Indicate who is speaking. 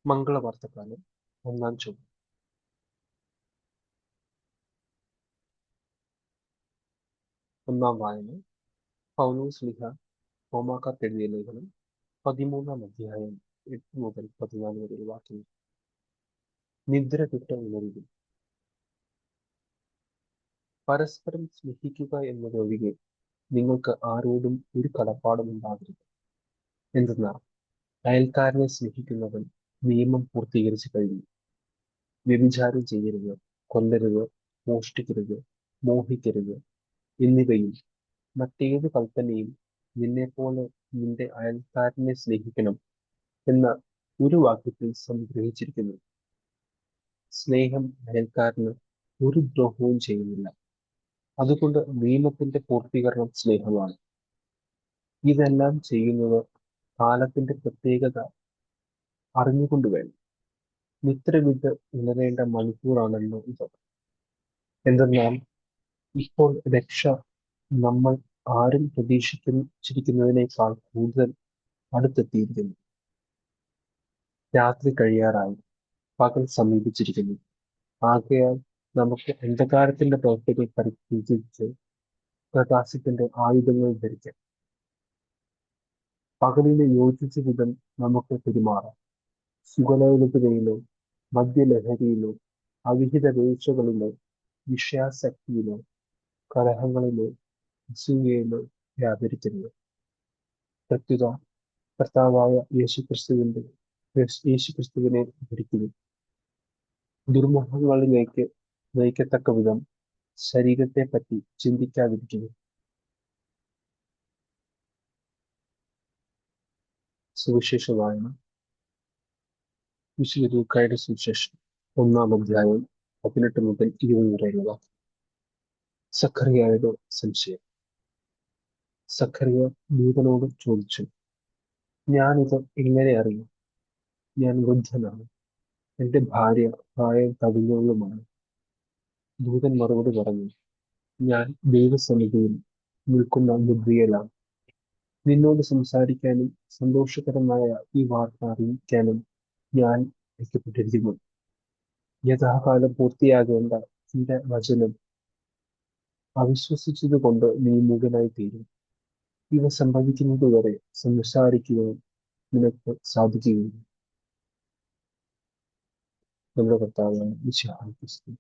Speaker 1: മംഗളവാർത്തക്കാലം ഒന്നാം ചൊവ്വ. ഒന്നാം വായന പൗലോസ്ലീഹ റോമാക്കാർക്ക് എഴുതിയ ലേഖനം 13-ാം അധ്യായം 8 മുതൽ 14 വരെയുള്ള വാക്യങ്ങൾ. നിദ്ര വിട്ട് ഉണരുവിൻ. പരസ്പരം സ്നേഹിക്കുക എന്നതൊഴികെ നിങ്ങൾക്ക് ആരോടും ഒരു കടപ്പാടും ഉണ്ടാകരുത്. എന്തെന്നാൽ അയൽക്കാരനെ സ്നേഹിക്കുന്നവൻ നിയമം പൂർത്തീകരിച്ചു കഴിഞ്ഞു. വ്യഭിചാരം ചെയ്യരുത്, കൊല്ലരുത്, മോഷ്ടിക്കരുത്, മോഹിക്കരുത് എന്നിവയും മറ്റേത് കൽപ്പനയും നിന്നെപ്പോലെ നിന്റെ അയൽക്കാരനെ സ്നേഹിക്കണം എന്ന ഒരു വാക്യത്തിൽ സംഗ്രഹിച്ചിരിക്കുന്നു. സ്നേഹം അയൽക്കാരന് ഒരു ദ്രോഹവും ചെയ്യുന്നില്ല. അതുകൊണ്ട് നിയമത്തിന്റെ പൂർത്തീകരണം സ്നേഹമാണ്. ഇതെല്ലാം ചെയ്യുന്നത് കാലത്തിന്റെ പ്രത്യേകത അറിഞ്ഞുകൊണ്ട് വേണം. നിദ്ര വിട്ട് ഉണരേണ്ട മണിക്കൂറാണല്ലോ ഇത്. എന്തെന്നാൽ ഇപ്പോൾ രക്ഷ നമ്മൾ ആരും പ്രതീക്ഷിച്ചിരിക്കുന്നതിനേക്കാൾ കൂടുതൽ അടുത്തെത്തിയിരിക്കുന്നു. രാത്രി കഴിയാറായി, പകൽ സമീപിച്ചിരിക്കുന്നു. ആകയാൽ നമുക്ക് അന്ധകാരത്തിന്റെ പ്രവൃത്തികൾ പരിത്യജിച്ച് പ്രകാശത്തിന്റെ ആയുധങ്ങൾ ധരിക്കാം. പകലിന് യോജിച്ച വിധം നമുക്ക് പെരുമാറാം. സുഖലോലുപതയിലോ മദ്യലഹരിയിലോ അവിഹിത വീഴ്ചകളിലോ വിഷയാസക്തിയിലോ കലഹങ്ങളിലോ അസൂയയിലോ വ്യാപരിക്കരുത്. പ്രത്യുത കർത്താവായ യേശുക്രിസ്തുവിനെ ധരിക്കുന്നു. ദുർമുഖങ്ങളിലേക്ക് നയിക്കത്തക്ക വിധം ശരീരത്തെ പറ്റി ചിന്തിക്കാതിരിക്കുന്നു. സുവിശേഷ വായന. വിശുദ്ധ ലൂക്കായുടെ സുവിശേഷം 1-ാം അധ്യായം 18 മുതൽ 20 വരെയുള്ള. സഖറിയായുടെ സംശയം. സഖറിയ ദൂതനോട് ചോദിച്ചു, ഞാനിത് എങ്ങനെ അറിയും? ഞാൻ വൃദ്ധനാണ്, എന്റെ ഭാര്യ പ്രായം കവിഞ്ഞവളുമാണ്. ദൂതൻ മറുപടി പറഞ്ഞു, ഞാൻ ദൈവസന്നിധിയിൽ നിൽക്കുന്ന ഗബ്രിയേലാണ്. നിന്നോട് സംസാരിക്കാനും സന്തോഷകരമായ ഈ വാർത്ത അറിയിക്കാനും ഞാൻ അയക്കപ്പെട്ടിരിക്കുന്നു. യഥാകാലം പൂർത്തിയാകേണ്ട എന്റെ വചനം അവിശ്വസിച്ചതുകൊണ്ട് നീ മൂകനായി തീരും. ഇവ സംഭവിക്കുന്നതുവരെ സംസാരിക്കുവാൻ നിനക്ക് സാധിക്കുകയില്ല. നമ്മുടെ കർത്താവായ മിശിഹാ ക്രിസ്തു